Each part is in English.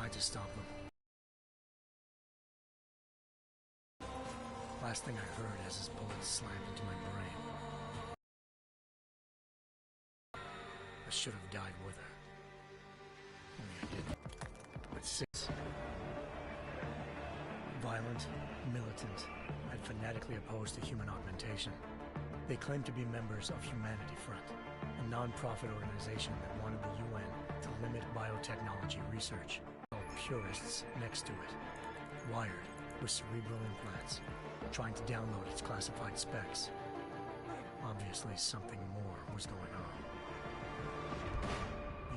tried to stop them. Last thing I heard as his bullet slammed into my brain. I should have died with her. Only I didn't. But six. Violent, militant, and fanatically opposed to human augmentation. They claimed to be members of Humanity Front, a non-profit organization that wanted the UN to limit biotechnology research. Purists next to it, wired with cerebral implants, trying to download its classified specs. Obviously, something more was going on.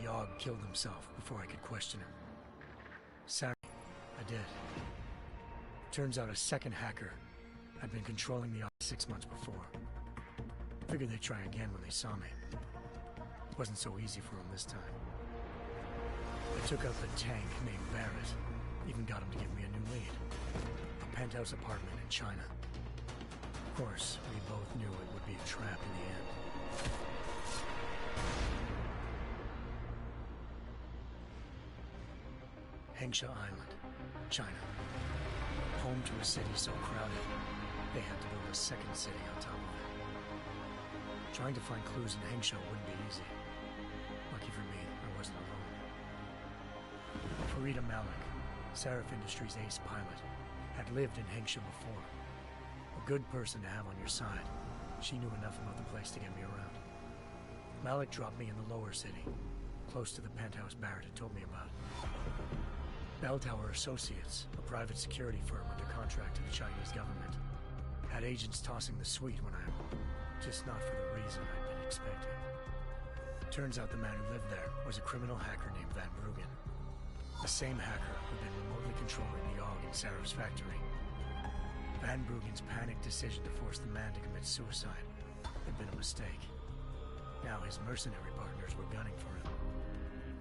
The Og killed himself before I could question him. Sorry, I did. Turns out a second hacker had been controlling the Og 6 months before. Figured they'd try again when they saw me. It wasn't so easy for them this time. I took out the tank named Barrett, even got him to give me a new lead. A penthouse apartment in China. Of course, we both knew it would be a trap in the end. Hengsha Island, China. Home to a city so crowded, they had to build a second city on top of it. Trying to find clues in Hengsha wouldn't be easy. Lucky for me, I wasn't alone. Farida Malik, Sarif Industries' ace pilot, had lived in Hengsha before. A good person to have on your side. She knew enough about the place to get me around. Malik dropped me in the lower city, close to the penthouse Barrett had told me about. Bell Tower Associates, a private security firm under contract to the Chinese government, had agents tossing the suite when just not for the reason I'd been expecting. Turns out the man who lived there was a criminal hacker named Van Bruggen. The same hacker who'd been remotely controlling the Og in Sarif's factory. Van Bruggen's panicked decision to force the man to commit suicide had been a mistake. Now his mercenary partners were gunning for him,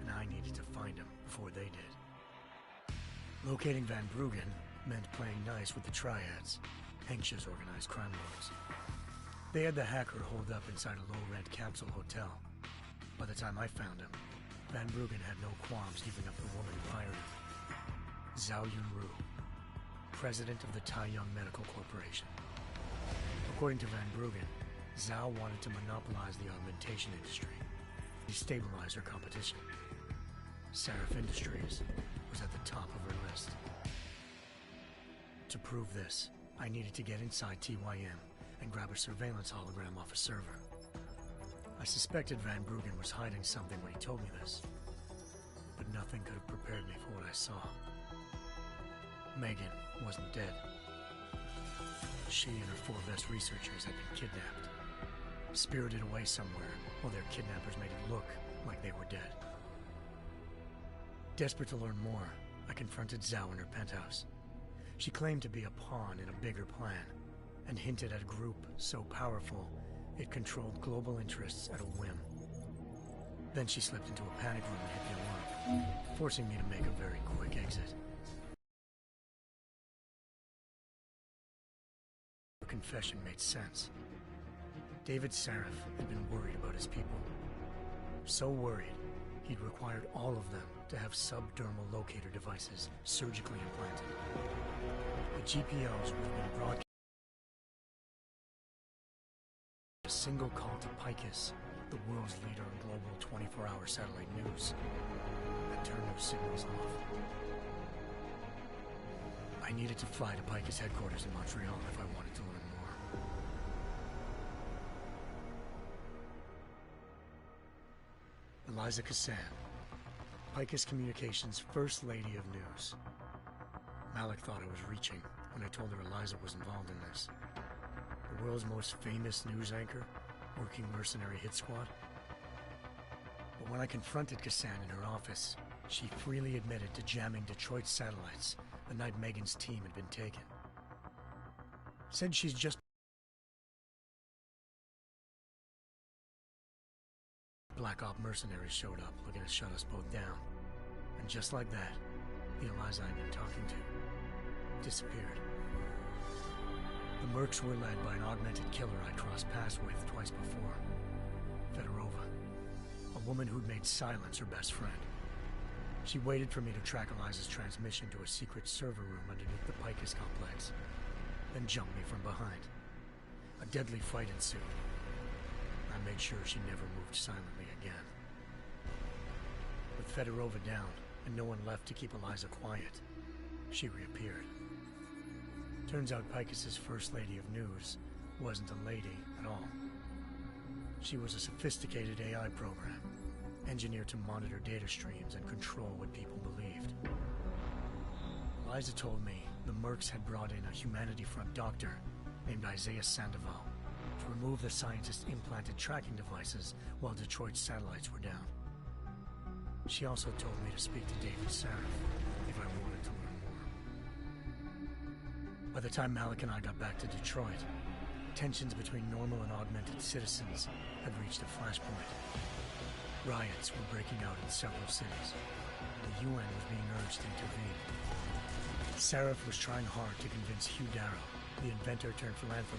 and I needed to find him before they did. Locating Van Bruggen meant playing nice with the Triads, Hengsha's organized crime lords. They had the hacker holed up inside a low-rent capsule hotel. By the time I found him, Van Bruggen had no qualms giving up the woman who hired him. Zhao Yunru, president of the Taiyang Medical Corporation. According to Van Bruggen, Zhao wanted to monopolize the augmentation industry, destabilize her competition. Sarif Industries was at the top of her list. To prove this, I needed to get inside TYM and grab a surveillance hologram off a server. I suspected Van Bruggen was hiding something when he told me this, but nothing could have prepared me for what I saw. Megan wasn't dead. She and her 4 best researchers had been kidnapped, spirited away somewhere while their kidnappers made it look like they were dead. Desperate to learn more, I confronted Zhao in her penthouse. She claimed to be a pawn in a bigger plan, and hinted at a group so powerful it controlled global interests at a whim. Then she slipped into a panic room and hit the alarm, forcing me to make a very quick exit. Her confession made sense. David Sarif had been worried about his people. So worried, he'd required all of them to have subdermal locator devices surgically implanted. The GPOs would have been broadcast a single call to Picus, the world's leader in global 24-hour satellite news, and turn those signals off. I needed to fly to Picus headquarters in Montreal if I wanted to learn more. Eliza Cassan, Picus Communications' First Lady of News. Malik thought I was reaching when I told her Eliza was involved in this. The world's most famous news anchor, working mercenary hit squad. But when I confronted Cassan in her office, she freely admitted to jamming Detroit's satellites the night Megan's team had been taken. Said she's just Black Op mercenaries showed up looking to shut us both down. And just like that, the Eliza I'd been talking to disappeared. The Mercs were led by an augmented killer I'd crossed paths with twice before. Fedorova, a woman who'd made silence her best friend. She waited for me to track Eliza's transmission to a secret server room underneath the Picus complex, then jumped me from behind. A deadly fight ensued. I made sure she never moved silently again. With Fedorova down and no one left to keep Eliza quiet, she reappeared. Turns out Picus's First Lady of News wasn't a lady at all. She was a sophisticated AI program, engineered to monitor data streams and control what people believed. Eliza told me the Mercs had brought in a Humanity Front doctor named Isaiah Sandoval to remove the scientist's implanted tracking devices while Detroit's satellites were down. She also told me to speak to David Sarif if I wanted to learn more. By the time Malik and I got back to Detroit, tensions between normal and augmented citizens had reached a flashpoint. Riots were breaking out in several cities. The UN was being urged to intervene. Sarif was trying hard to convince Hugh Darrow, the inventor turned philanthropist,